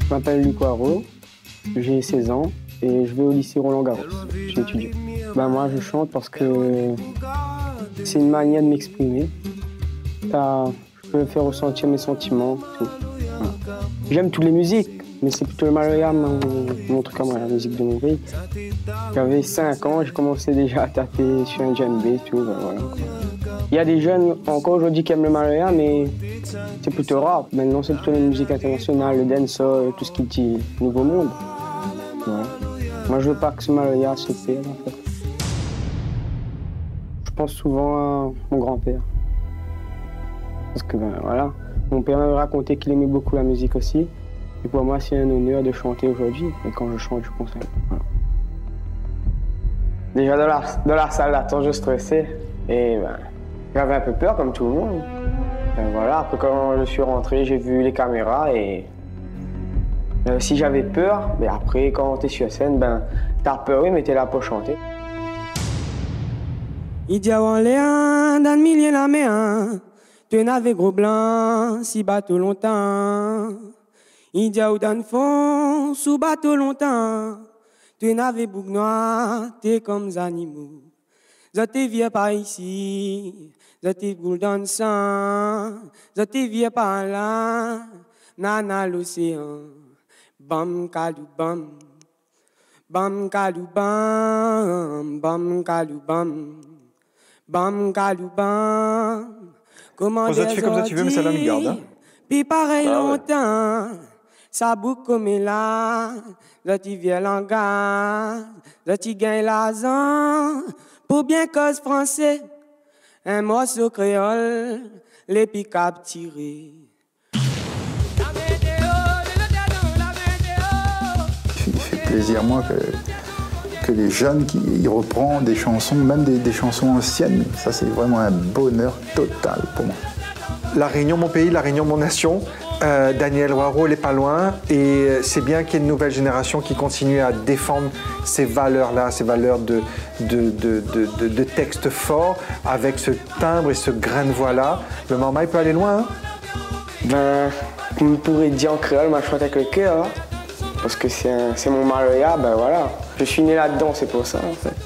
Je m'appelle Luc Waro, j'ai 16 ans et je vais au lycée Roland-Garros. J'étudie. Moi, je chante parce que c'est une manière de m'exprimer. Je peux faire ressentir mes sentiments. Tout. Voilà. J'aime toutes les musiques, mais c'est plutôt le Maloya, mon truc à moi, la musique de mon pays. J'avais 5 ans, j'ai commencé déjà à taper sur un djembé, tout. Voilà. Il y a des jeunes encore aujourd'hui qui aiment le Maloya, mais c'est plutôt rap. Maintenant, c'est plutôt la musique internationale, le dancehall, tout ce qui dit nouveau monde. Voilà. Moi, je veux pas que ce Maloya se perde, en fait. Je pense souvent à mon grand-père. Parce que, voilà, mon père m'avait raconté qu'il aimait beaucoup la musique aussi. Et pour moi, c'est un honneur de chanter aujourd'hui. Et quand je chante, je consacre. Voilà. Déjà, dans la salle d'attente, je stressais. Et j'avais un peu peur, comme tout le monde. Voilà, après, quand je suis rentré, j'ai vu les caméras et si j'avais peur, mais après, quand t'es sur scène, t'as peur, oui, mais t'es là pour chanter. Il dit dans le milieu la mer, tu n'avais gros blanc, si bateau longtemps. Il dit dans le fond, sous bateau longtemps, tu n'avais bouc noir, t'es comme des animaux. Je te viens par ici, je te boule dans le sang, je te viens par là, nana l'océan. Bam kalou bam, bam kalou bam, bam kalou bam, bam kalou bam. Comment tu fais comme ça tu veux, mais celle-là me garde. Hein. Puis pareil longtemps, ça boucle comme là, là tu viens langage, là tu gagnes l'argent, pour bien cause français, un morceau créole, les pick-up tirés. Il fait plaisir, moi, que les jeunes qui reprennent des chansons, même des chansons anciennes. Ça, c'est vraiment un bonheur total pour moi. La Réunion, mon pays, la Réunion, mon nation. Daniel Waro, il n'est pas loin. Et c'est bien qu'il y ait une nouvelle génération qui continue à défendre ces valeurs-là, ces valeurs de textes forts, avec ce timbre et ce grain de voix-là. Le Mama, il peut aller loin. Hein? Comme on pourrait dire en créole, moi je chante avec le cœur. Hein? Parce que c'est mon Maloya, voilà. Je suis né là-dedans, c'est pour ça en fait.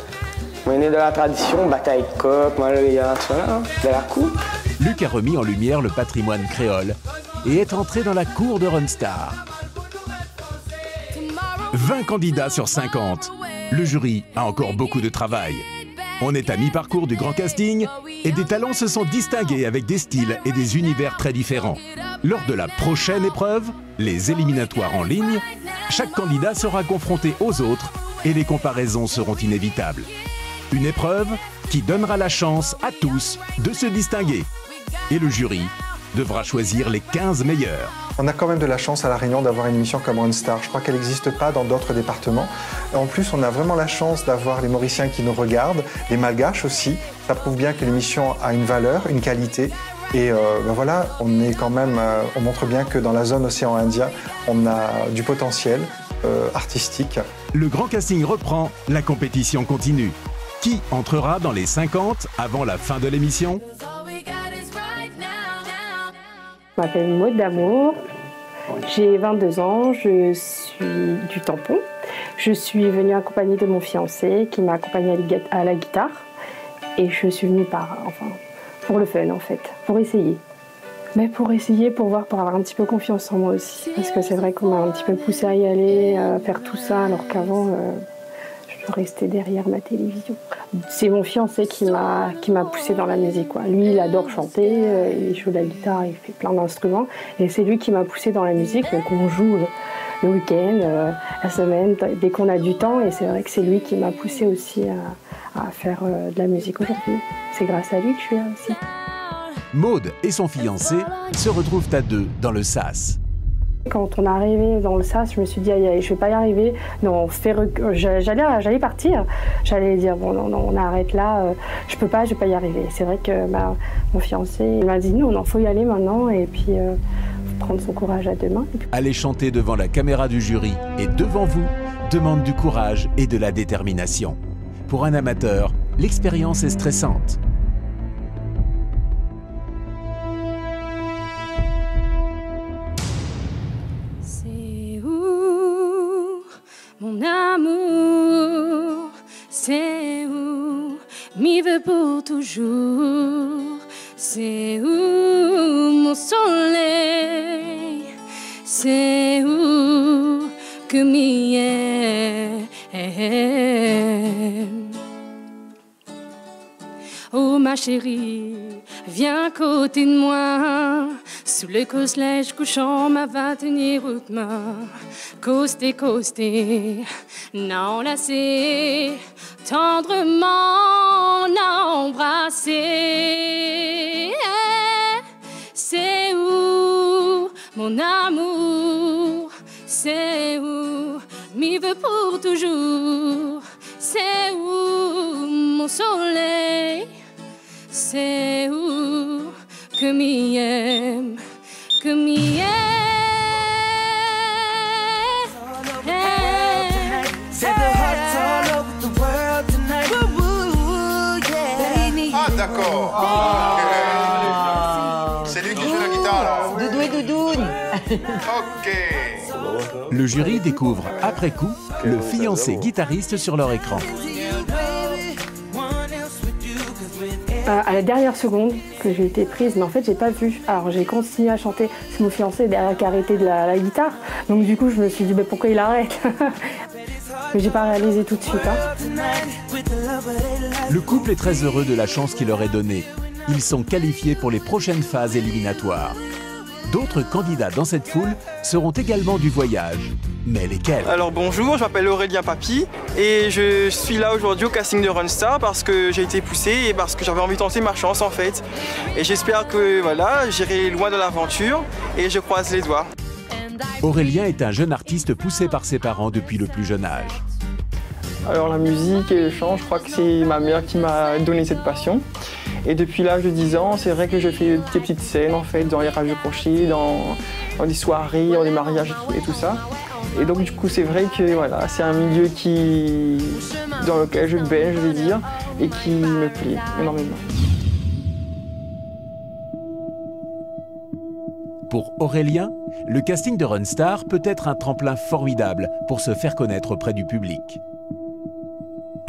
On est né dans la tradition, bataille coq, Maloya, voilà, de la coupe. Luc a remis en lumière le patrimoine créole et est entré dans la cour de Runstar. 20 candidats sur 50. Le jury a encore beaucoup de travail. On est à mi-parcours du grand casting et des talents se sont distingués avec des styles et des univers très différents. Lors de la prochaine épreuve, les éliminatoires en ligne, chaque candidat sera confronté aux autres et les comparaisons seront inévitables. Une épreuve qui donnera la chance à tous de se distinguer. Et le jury devra choisir les 15 meilleurs. On a quand même de la chance à La Réunion d'avoir une émission comme Runstar. Je crois qu'elle n'existe pas dans d'autres départements. En plus, on a vraiment la chance d'avoir les Mauriciens qui nous regardent, les Malgaches aussi. Ça prouve bien que l'émission a une valeur, une qualité. Et voilà, on est quand même, on montre bien que dans la zone océan Indien, on a du potentiel artistique. Le grand casting reprend, la compétition continue. Qui entrera dans les 50 avant la fin de l'émission? Je m'appelle Maud D'Amour, j'ai 22 ans, je suis du Tampon. Je suis venue accompagnée de mon fiancé qui m'a accompagnée à la guitare. Et je suis venue pour le fun en fait, pour essayer. Mais pour essayer, pour avoir un petit peu confiance en moi aussi. Parce que c'est vrai qu'on m'a un petit peu poussée à y aller, à faire tout ça, alors qu'avant, je restais derrière ma télévision. C'est mon fiancé qui m'a poussée dans la musique, quoi. Lui, il adore chanter, il joue la guitare, il fait plein d'instruments. Et c'est lui qui m'a poussée dans la musique, donc on joue le week-end, la semaine, dès qu'on a du temps. Et c'est vrai que c'est lui qui m'a poussée aussi à faire de la musique aujourd'hui. C'est grâce à lui que je suis là aussi. Maud et son fiancé se retrouvent à deux dans le SAS. Quand on est arrivé dans le SAS, je me suis dit, aïe, aïe, je vais pas y arriver. Non, j'allais partir. J'allais dire, bon, non, on arrête là. Je peux pas, je vais pas y arriver. C'est vrai que mon fiancé m'a dit, non, faut y aller maintenant. Et puis, faut prendre son courage à deux mains. Aller chanter devant la caméra du jury et devant vous demande du courage et de la détermination. Pour un amateur, l'expérience est stressante. C'est où m'y veux pour toujours. C'est où mon soleil? C'est où que m'y aime? Oh ma chérie, viens à côté de moi. Sous le couche couchant ma 21e route main. Costé, n'enlacer, tendrement n'embrasser. C'est où mon amour? C'est où m'y veux pour toujours? C'est où mon soleil? C'est où que m'y aime, que m'y aime. Ah d'accord. C'est lui qui joue la guitare alors. Doudou et doudoune. Ok. Le jury découvre après coup le fiancé guitariste sur leur écran. À la dernière seconde que j'ai été prise, mais en fait j'ai pas vu. Alors j'ai continué à chanter, c'est mon fiancé derrière qui a arrêté de la guitare. Donc du coup je me suis dit pourquoi il arrête. Mais j'ai pas réalisé tout de suite. Le couple est très heureux de la chance qui leur est donnée. Ils sont qualifiés pour les prochaines phases éliminatoires. D'autres candidats dans cette foule seront également du voyage. Mais lesquels? Alors bonjour, je m'appelle Aurélien Papy et je suis là aujourd'hui au casting de Runstar parce que j'ai été poussé et parce que j'avais envie de tenter ma chance en fait. Et j'espère que voilà, j'irai loin dans l'aventure et je croise les doigts. Aurélien est un jeune artiste poussé par ses parents depuis le plus jeune âge. Alors la musique et le chant, je crois que c'est ma mère qui m'a donné cette passion. Et depuis l'âge de 10 ans, c'est vrai que je fais des petites scènes en fait, dans les rages de crochet, dans des soirées, dans des mariages et tout ça. Et donc du coup c'est vrai que voilà, c'est un milieu dans lequel je baigne, je vais dire, et qui me plaît énormément. Pour Aurélien, le casting de Runstar peut être un tremplin formidable pour se faire connaître auprès du public.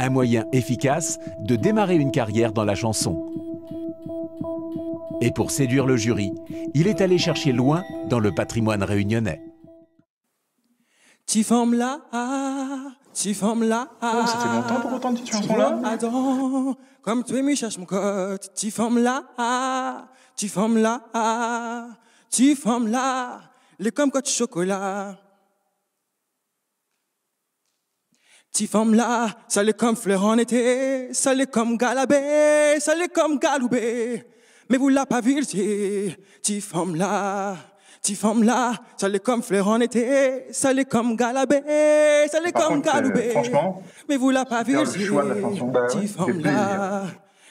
Un moyen efficace de démarrer une carrière dans la chanson. Et pour séduire le jury, il est allé chercher loin dans le patrimoine réunionnais. Tu formes là, tu formes là. Oh, ça fait longtemps pour entendre cette chanson-là. Comme tu me cherches mon cote, tu formes là, tu formes là, tu formes là, les comme cote chocolat. Tu formes là, ça l'est comme fleur en été, ça l'est comme galabé, ça l'est comme galoubé. Mais vous l'avez pas vu, tu formes là. Tu formes là, ça l'est comme fleur en été, ça l'est comme galabé, ça l'est comme galoubé. Franchement, mais vous l'avez pas vu, le choix de la chanson. tu formes là,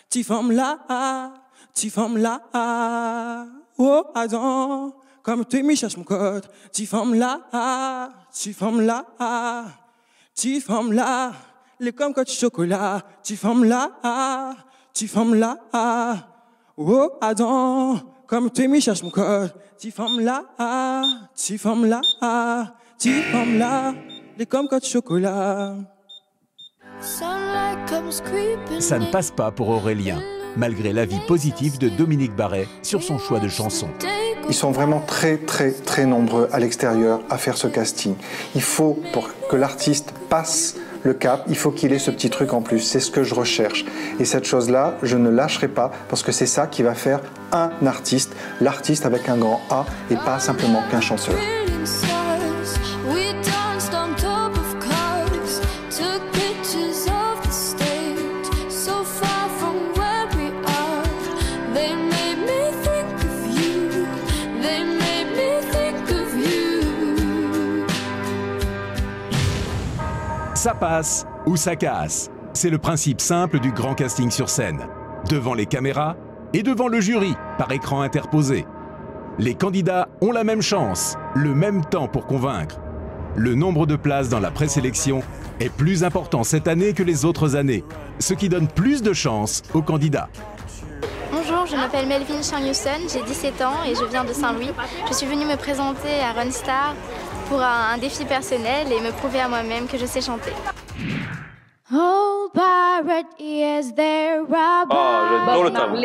tu formes là, tu formes là. Oh, Adam, comme tu me cherches mon code, tu formes là, tu formes là, tu formes là, les comme cote chocolat, tu formes là, tu formes là. Oh, Adam, comme tu me cherches mon code, tu formes là, tu formes là, tu formes là, les comme cote chocolat. Ça ne passe pas pour Aurélien, malgré l'avis positif de Dominique Barret sur son choix de chanson. Ils sont vraiment très nombreux à l'extérieur à faire ce casting. Il faut, pour que l'artiste passe le cap, il faut qu'il ait ce petit truc en plus. C'est ce que je recherche. Et cette chose-là, je ne lâcherai pas parce que c'est ça qui va faire un artiste, l'artiste avec un grand A et pas simplement qu'un chanteur. Ça passe ou ça casse. C'est le principe simple du grand casting sur scène. Devant les caméras et devant le jury, par écran interposé. Les candidats ont la même chance, le même temps pour convaincre. Le nombre de places dans la présélection est plus important cette année que les autres années, ce qui donne plus de chances aux candidats. Bonjour, je m'appelle Melvin Charniusson, j'ai 17 ans et je viens de Saint-Louis. Je suis venue me présenter à Runstar pour un défi personnel et me prouver à moi-même que je sais chanter. Hold pirate, yes, there are j'adore le tableau.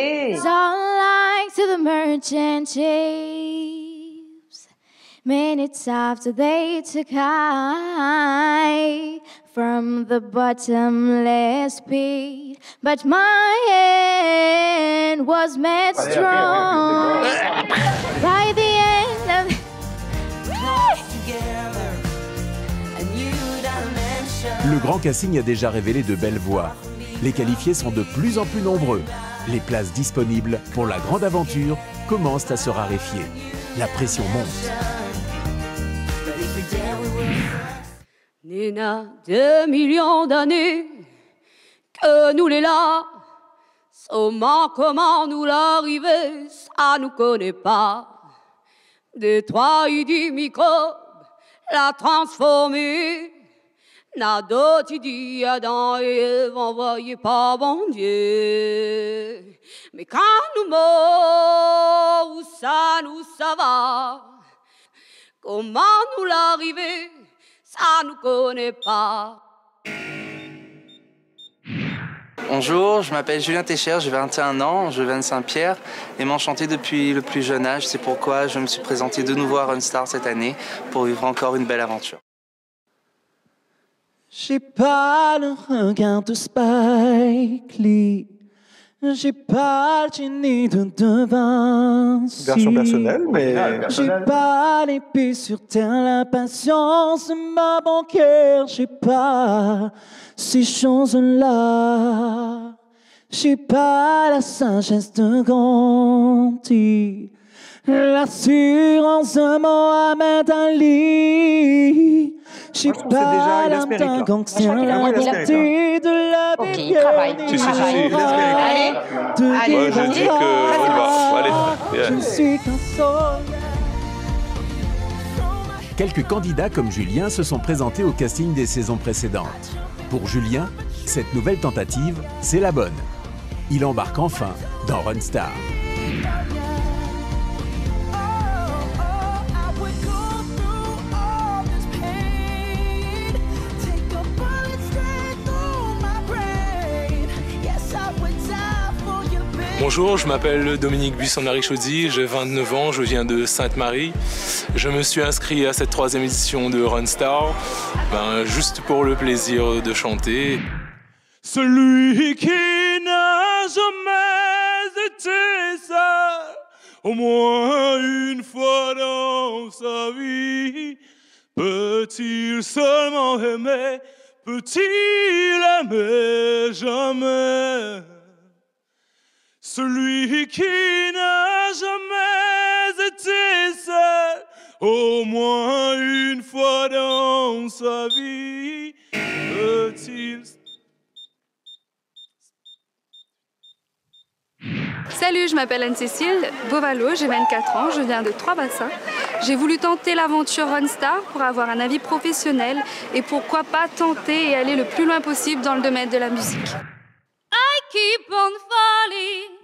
like to the merchant ships. Minutes after they took high from the bottomless pit, but my hand was made strong by the end of Le grand casting a déjà révélé de belles voix. Les qualifiés sont de plus en plus nombreux. Les places disponibles pour la grande aventure commencent à se raréfier. La pression monte. Nina, 2 millions d'années que nous les là, seulement comment nous l'arriver, ça nous connaît pas. Détroit du microbe l'a transformé. N'a d'autre dit Adam et Ève envoyés par bon Dieu. Mais quand nous morts, où ça va? Comment nous l'arriver? Ça nous connaît pas. Bonjour, je m'appelle Julien Técher, j'ai 21 ans, je viens de Saint-Pierre et m'enchanter depuis le plus jeune âge. C'est pourquoi je me suis présenté de nouveau à Runstar cette année pour vivre encore une belle aventure. J'ai pas le regard de Spike Lee, j'ai pas le génie de Vinci. Version personnelle, mais... J'ai pas l'épée sur terre, la patience de ma banquière. J'ai pas ces choses-là. J'ai pas la sagesse de Gandhi, l'assurance de Mohamed Ali. J'ai pas l'âme d'un gangster, la beauté de la bibienne. Moi, je dis qu'on y va. Allez. Je suis qu'un soldat. Quelques candidats comme Julien se sont présentés au casting des saisons précédentes. Pour Julien, cette nouvelle tentative, c'est la bonne. Il embarque enfin dans Runstar. Bonjour, je m'appelle Dominique Buisson-Marichaudy, j'ai 29 ans, je viens de Sainte-Marie. Je me suis inscrit à cette 3e édition de Runstar, juste pour le plaisir de chanter. Celui qui n'a jamais été seul, au moins une fois dans sa vie, peut-il seulement aimer, peut-il aimer jamais? Celui qui n'a jamais été seul, au moins une fois dans sa vie, peut-il... Salut, je m'appelle Anne-Cécile Bovalo, j'ai 24 ans, je viens de Trois-Bassins. J'ai voulu tenter l'aventure Runstar pour avoir un avis professionnel et pourquoi pas tenter et aller le plus loin possible dans le domaine de la musique. I keep on falling.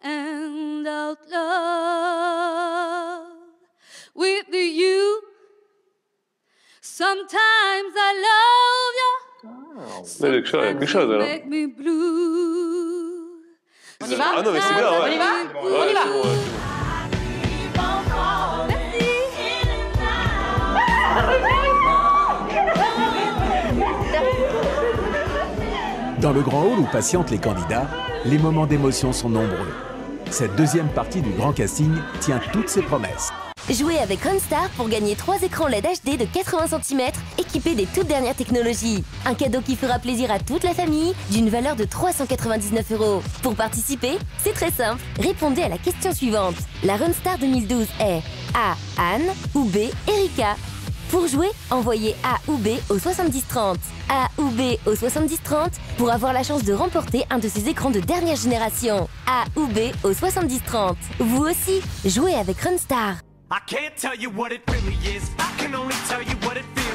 And out love with you. Sometimes I love you. Il y a quelque chose là. Make me blue. On y va? Ah non, mais c'est bien, ouais. On y va? Ouais, On y va. c'est bon, ouais. Dans le grand hall où patientent les candidats, les moments d'émotion sont nombreux. Cette deuxième partie du grand casting tient toutes ses promesses. Jouez avec Runstar pour gagner 3 écrans LED HD de 80 cm équipés des toutes dernières technologies. Un cadeau qui fera plaisir à toute la famille d'une valeur de 399 €. Pour participer, c'est très simple. Répondez à la question suivante. La Runstar 2012 est A. Anne ou B. Erika. Pour jouer, envoyez A ou B au 7030. A ou B au 7030 pour avoir la chance de remporter un de ces écrans de dernière génération. A ou B au 7030. Vous aussi, jouez avec Runstar.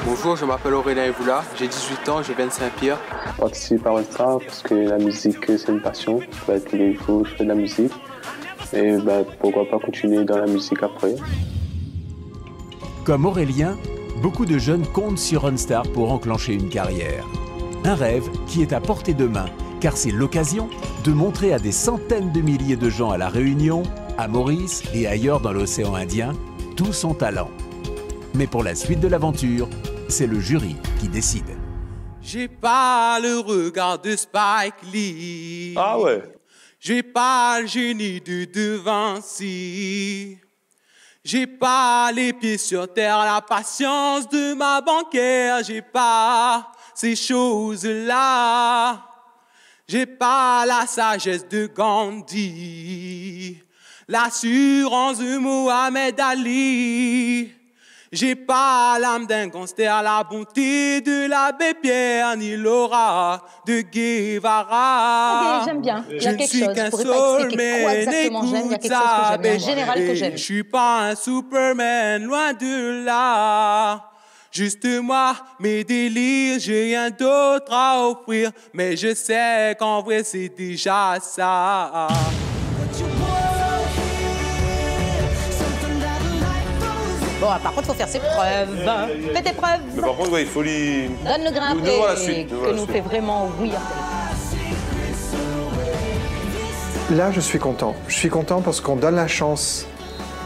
Bonjour, je m'appelle Aurélien Evoula, j'ai 18 ans, je viens de Saint-Pierre. Je participe à Runstar parce que la musique, c'est une passion. Tous les jours, je fais de la musique. Et pourquoi pas continuer dans la musique après. Comme Aurélien, beaucoup de jeunes comptent sur Runstar pour enclencher une carrière. Un rêve qui est à portée de main, car c'est l'occasion de montrer à des centaines de milliers de gens à La Réunion, à Maurice et ailleurs dans l'océan Indien, tout son talent. Mais pour la suite de l'aventure, c'est le jury qui décide. J'ai pas le regard de Spike Lee. Ah ouais. J'ai pas le génie de De Vinci. J'ai pas les pieds sur terre, la patience de ma banquière. J'ai pas ces choses-là. J'ai pas la sagesse de Gandhi, l'assurance de Mohamed Ali. J'ai pas l'âme d'un gangster, la bonté de l'abbé Pierre, ni l'aura de Guevara. Ok, j'aime bien. Il y Je a ne quelque suis chose. qu'un Je pourrais pas expliquer quoi exactement j'aime. Il y a quelque chose que j'aime. Il y a un général que j'aime. Je suis pas un Superman, loin de là. Juste moi, mes délires, j'ai rien d'autre à offrir. Mais je sais qu'en vrai, c'est déjà ça. Bon, par contre, il faut faire ses preuves. Fais tes preuves. Mais par contre, ouais, il faut lui... Donne le grain Nous voilà la suite, que nous fait vraiment ouïr. Là, je suis content. Je suis content parce qu'on donne la chance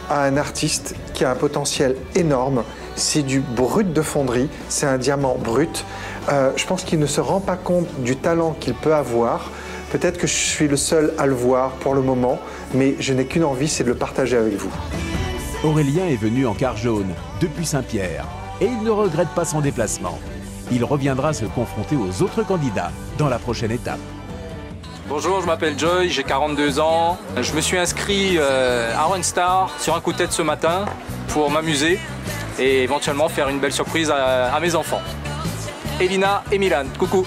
à un artiste qui a un potentiel énorme. C'est du brut de fonderie, c'est un diamant brut. Je pense qu'il ne se rend pas compte du talent qu'il peut avoir. Peut-être que je suis le seul à le voir pour le moment, mais je n'ai qu'une envie, c'est de le partager avec vous. Aurélien est venu en car jaune, depuis Saint-Pierre, et il ne regrette pas son déplacement. Il reviendra se confronter aux autres candidats dans la prochaine étape. Bonjour, je m'appelle Joy, j'ai 42 ans. Je me suis inscrit à Runstar sur un coup de tête ce matin pour m'amuser et éventuellement faire une belle surprise à mes enfants. Elina et Milan, coucou.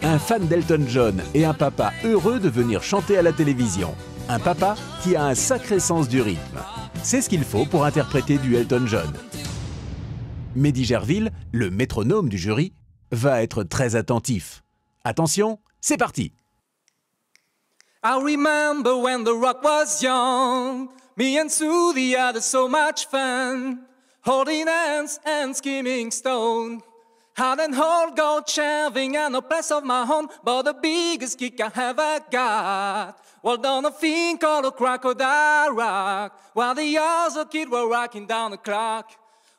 Un fan d'Elton John et un papa heureux de venir chanter à la télévision. Un papa qui a un sacré sens du rythme. C'est ce qu'il faut pour interpréter du Elton John. Mehdi Gerville, le métronome du jury, va être très attentif. Attention, c'est parti! I remember when the rock was young, me and Susie had so much fun, holding hands and skimming stone. Had an old gold shelving and a place of my own, but the biggest kick I ever got. Well done a thing called a crocodile rock, while the other kids were rocking down the clock.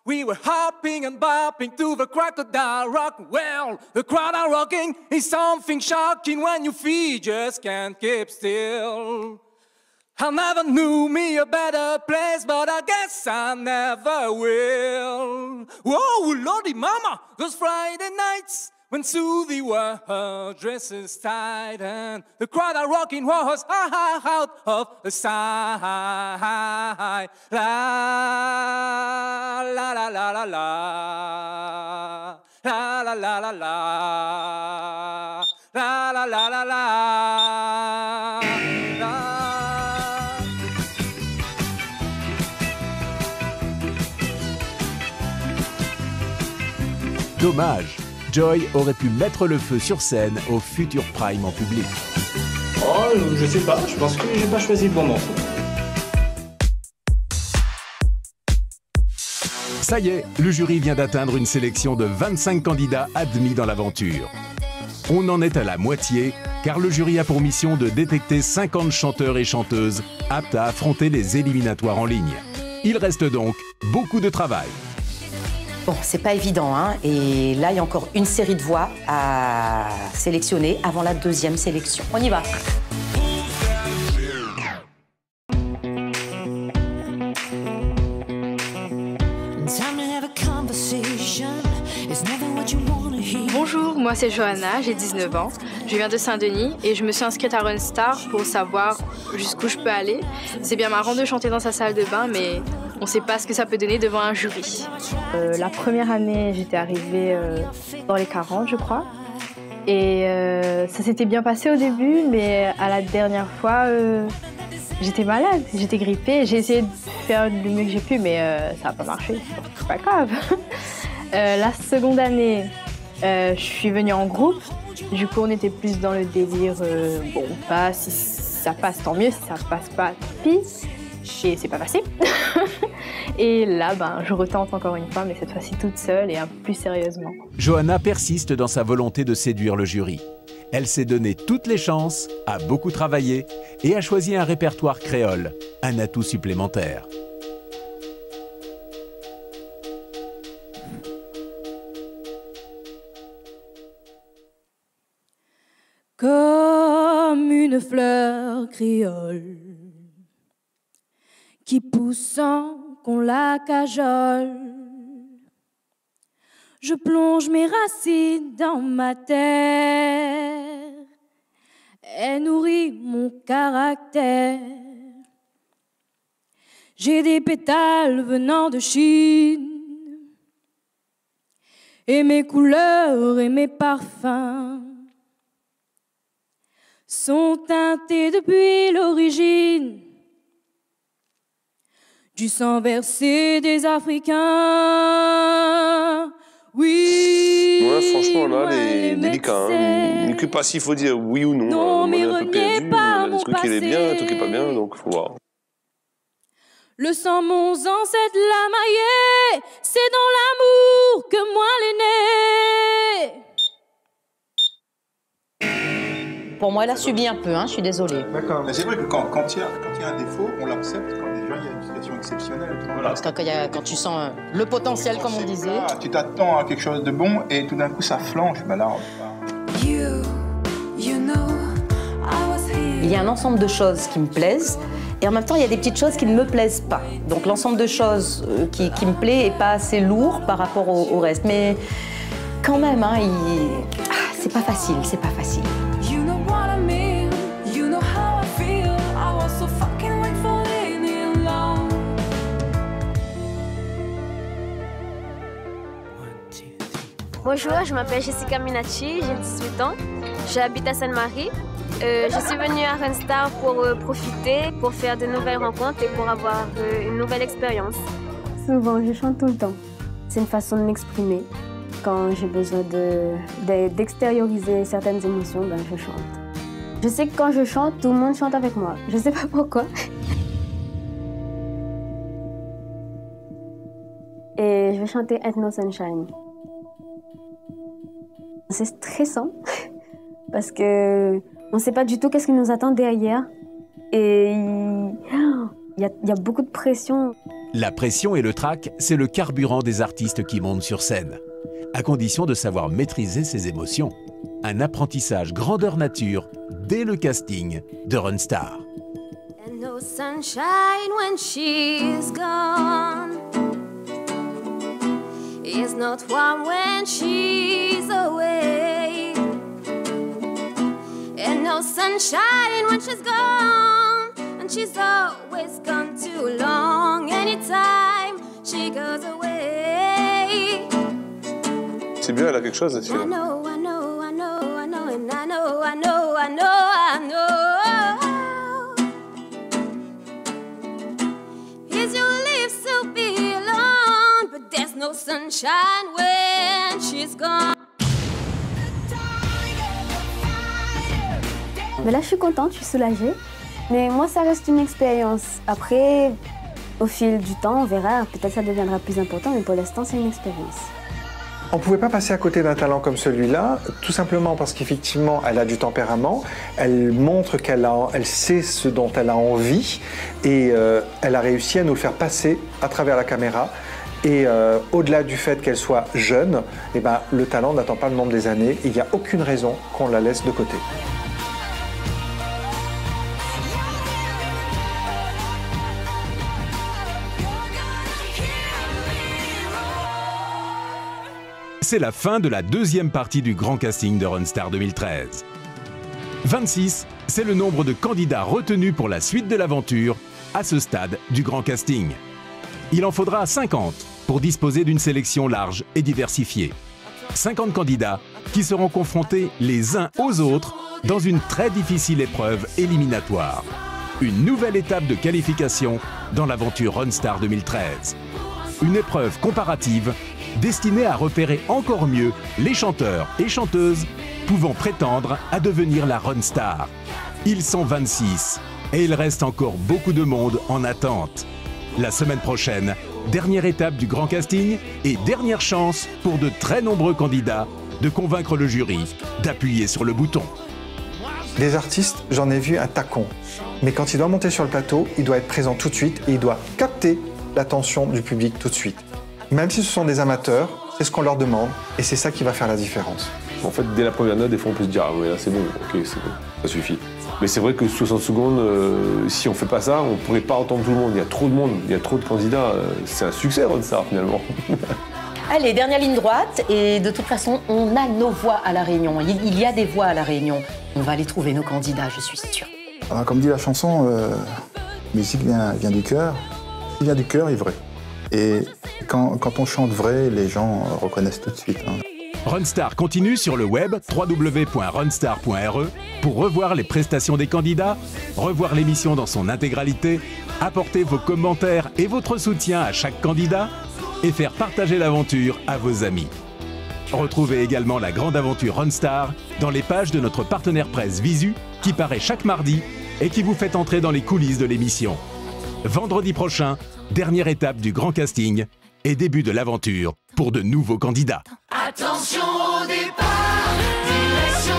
We were hopping and bopping to the crocodile rock. Well, the crocodile rocking is something shocking when your feet just can't keep still. I never knew me a better place, but I guess I never will. Whoa, Lordy Mama, those Friday nights when Susie wore her dresses tight and the crowd are rocking was out of the sight. La la la la la la la la la la la la la la la. Dommage, Joy aurait pu mettre le feu sur scène au futur Prime en public. Oh, je sais pas, je pense que j'ai pas choisi le bon morceau. Ça y est, le jury vient d'atteindre une sélection de 25 candidats admis dans l'aventure. On en est à la moitié, car le jury a pour mission de détecter 50 chanteurs et chanteuses aptes à affronter les éliminatoires en ligne. Il reste donc beaucoup de travail. Bon, c'est pas évident, hein. Et là, il y a encore une série de voix à sélectionner avant la deuxième sélection. On y va. Bonjour, moi c'est Johanna, j'ai 19 ans, je viens de Saint-Denis et je me suis inscrite à Runstar pour savoir jusqu'où je peux aller. C'est bien marrant de chanter dans sa salle de bain, mais on ne sait pas ce que ça peut donner devant un jury. La première année, j'étais arrivée dans les 40, je crois. Et ça s'était bien passé au début, mais à la dernière fois, j'étais malade, j'étais grippée. J'ai essayé de faire le mieux que j'ai pu, mais ça n'a pas marché. C'est pas grave. La seconde année, je suis venue en groupe. Du coup, on était plus dans le délire, bon, pas si ça passe, tant mieux. Si ça passe pas, tant pis. c'est pas facile. Et là, je retente encore une fois, mais cette fois-ci toute seule et un peu plus sérieusement. Johanna persiste dans sa volonté de séduire le jury. Elle s'est donné toutes les chances, a beaucoup travaillé et a choisi un répertoire créole, un atout supplémentaire. Comme une fleur créole qui pousse sans qu'on la cajole, je plonge mes racines dans ma terre, elle nourrit mon caractère. J'ai des pétales venant de Chine, et mes couleurs et mes parfums sont teintés depuis l'origine du sang versé des Africains. Oui. Ouais, franchement, là, les délicats. Hein. Il ne pas s'il faut dire oui ou non. Non, mais on est un peu perdu. Il y a des trucs qui est bien, des trucs qui n'est pas bien, donc il faut voir. Le sang, mon ancêtre l'a maillé, c'est dans l'amour que moi l'ai né. Pour moi, elle a subi un peu, je suis désolée. D'accord. Mais c'est vrai que quand il y a un défaut, on l'accepte. Quand déjà il y a une situation exceptionnelle. Voilà. Parce que quand tu sens le potentiel, comme on disait. Tu t'attends à quelque chose de bon et tout d'un coup ça flanche. Ben là, il y a un ensemble de choses qui me plaisent et en même temps il y a des petites choses qui ne me plaisent pas. Donc l'ensemble de choses qui me plaît est pas assez lourd par rapport au reste. Mais quand même, c'est pas facile, c'est pas facile. Bonjour, je m'appelle Jessica Minacci, j'ai 18 ans, j'habite à Sainte-Marie. Je suis venue à Runstar pour profiter, pour faire de nouvelles rencontres et pour avoir une nouvelle expérience. Souvent, je chante tout le temps. C'est une façon de m'exprimer. Quand j'ai besoin d'extérioriser certaines émotions, je chante. Je sais que quand je chante, tout le monde chante avec moi. Je sais pas pourquoi. Et je vais chanter Ain't No Sunshine. C'est stressant parce que on ne sait pas du tout qu'est-ce qui nous attend derrière et il y a beaucoup de pression. La pression et le trac, c'est le carburant des artistes qui montent sur scène, à condition de savoir maîtriser ses émotions. Un apprentissage grandeur nature dès le casting de Runstar. And no sunshine when she's gone. It's not warm when she's away. And no sunshine when she's gone. And she's always gone too long. Anytime she goes away. C'est bien, elle a quelque chose, là-dessus. I know, and I know. Is your lips to be alone, but there's no sunshine when she's gone. Mais là, je suis contente, je suis soulagée. Mais moi, ça reste une expérience. Après, au fil du temps, on verra. Peut-être ça deviendra plus important, mais pour l'instant, c'est une expérience. On ne pouvait pas passer à côté d'un talent comme celui-là, tout simplement parce qu'effectivement, elle a du tempérament, elle montre elle sait ce dont elle a envie et elle a réussi à nous le faire passer à travers la caméra. Et au-delà du fait qu'elle soit jeune, le talent n'attend pas le nombre des années. Il n'y a aucune raison qu'on la laisse de côté. C'est la fin de la deuxième partie du grand casting de Runstar 2013. 26, c'est le nombre de candidats retenus pour la suite de l'aventure à ce stade du grand casting. Il en faudra 50 pour disposer d'une sélection large et diversifiée. 50 candidats qui seront confrontés les uns aux autres dans une très difficile épreuve éliminatoire. Une nouvelle étape de qualification dans l'aventure Runstar 2013. Une épreuve comparative destinée à repérer encore mieux les chanteurs et chanteuses pouvant prétendre à devenir la Runstar. Ils sont 26 Et il reste encore beaucoup de monde en attente. La semaine prochaine, dernière étape du grand casting et dernière chance pour de très nombreux candidats de convaincre le jury d'appuyer sur le bouton. Les artistes, j'en ai vu un tacon. Mais quand il doit monter sur le plateau, il doit être présent tout de suite et il doit capter l'attention du public tout de suite. Même si ce sont des amateurs, c'est ce qu'on leur demande et c'est ça qui va faire la différence. En fait, dès la première note, des fois on peut se dire « Ah ouais, là c'est bon, ok, c'est bon, ça suffit ». Mais c'est vrai que 60 secondes, si on fait pas ça, on pourrait pas entendre tout le monde. Il y a trop de monde, il y a trop de candidats. C'est un succès, Rundstar, finalement. Allez, dernière ligne droite. Et de toute façon, on a nos voix à La Réunion. Il y a des voix à La Réunion. On va aller trouver nos candidats, je suis sûre. Alors, comme dit la chanson, musique vient du cœur. Ce qui vient du cœur est vrai. Et quand on chante vrai, les gens reconnaissent tout de suite. Hein. Runstar continue sur le web www.runstar.re pour revoir les prestations des candidats, revoir l'émission dans son intégralité, apporter vos commentaires et votre soutien à chaque candidat et faire partager l'aventure à vos amis. Retrouvez également la grande aventure Runstar dans les pages de notre partenaire presse Visu qui paraît chaque mardi et qui vous fait entrer dans les coulisses de l'émission. Vendredi prochain, dernière étape du grand casting et début de l'aventure pour de nouveaux candidats. Attention au départ, direction